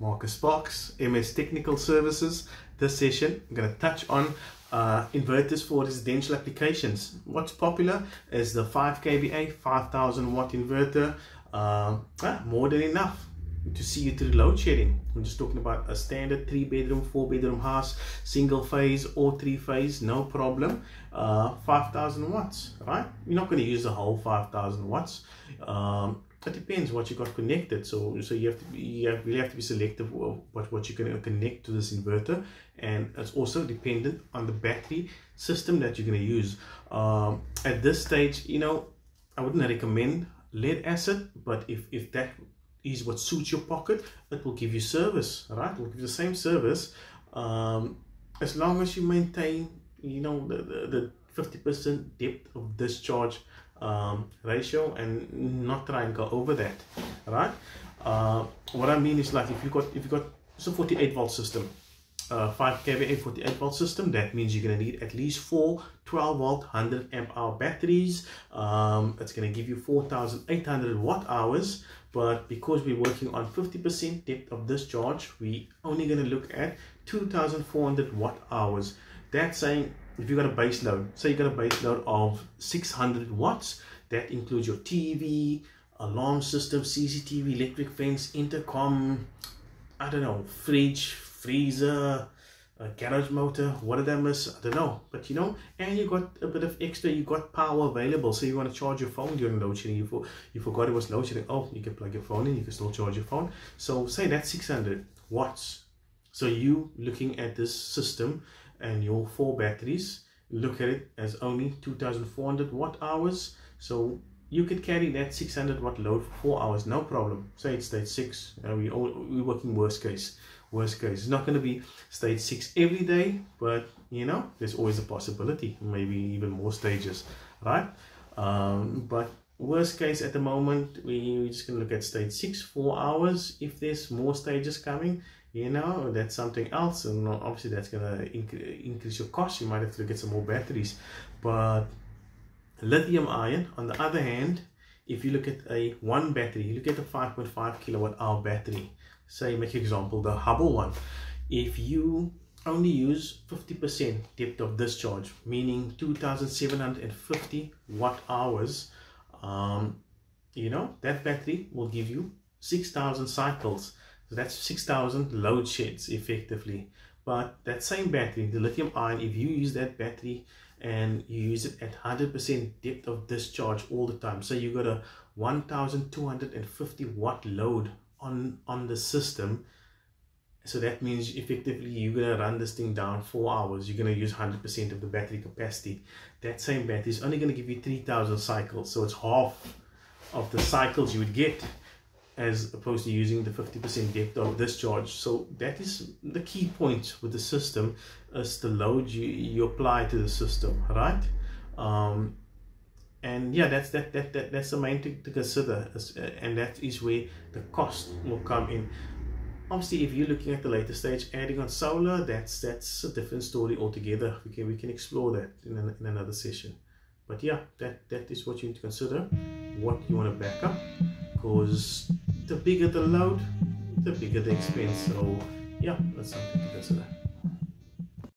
Marcus Sparks, MS Technical Services. This session, I'm going to touch on inverters for residential applications. What's popular is the 5 kVA, 5000 watt inverter. More than enough to see you through load shedding. I'm just talking about a standard 3-bedroom, 4-bedroom house, single phase or 3-phase, no problem. 5000 watts, right? You're not going to use the whole 5000 watts. It depends what you got connected. So you really have to be selective of what you're going to connect to this inverter, and it's also dependent on the battery system that you're going to use. At this stage, I wouldn't recommend lead acid, but if that is what suits your pocket, it will give you service, right? It will give you the same service as long as you maintain, the 50% depth of discharge ratio and not try and go over that, right? What I mean is, like, if you got it's a 48 volt system, 5 kVA 48 volt system, that means you're going to need at least 4 12 volt 100 amp hour batteries. It's going to give you 4800 watt hours, but because we're working on 50% depth of discharge, we only going to look at 2400 watt hours. That's saying if you got a base load, say you got a base load of 600 watts, that includes your TV, alarm system, CCTV, electric fence, intercom, I don't know, fridge, freezer, a garage motor. What did I miss? I don't know. But and you got a bit of extra, you got power available. So you want to charge your phone during load shedding, you forgot it was load shedding. Oh, you can plug your phone in, you can still charge your phone. So say that's 600 watts. So you looking at this system and your 4 batteries, look at it as only 2400 watt hours. So you could carry that 600 watt load for 4 hours, no problem. Say it's stage 6, we're working worst case. It's not going to be stage 6 every day, but there's always a possibility, maybe even more stages, right? But worst case at the moment, we're just going to look at stage 6, 4 hours. If there's more stages coming, that's something else, and obviously that's going to increase your cost. You might have to get some more batteries. But lithium ion, on the other hand, if you look at a one battery, you look at a 5.5 kilowatt hour battery, say, make example, the Hubble one. If you only use 50% depth of discharge, meaning 2750 watt hours, that battery will give you 6000 cycles. So that's 6000 load sheds effectively. But that same battery, the lithium ion, if you use that battery and you use it at 100% depth of discharge all the time, so you got a 1250 watt load on the system, so that means effectively you're going to run this thing down 4 hours. You're going to use 100% of the battery capacity. That same battery is only going to give you 3000 cycles, so it's half of the cycles you would get as opposed to using the 50% depth of discharge. So that is the key point with the system, is the load you apply to the system, right? And yeah, that's the main thing to consider, and that is where the cost will come in. Obviously, if you're looking at the later stage, adding on solar, that's a different story altogether. We can explore that in another session. But yeah, that is what you need to consider, what you want to back up, because the bigger the load, the bigger the expense. So yeah, that's something to consider.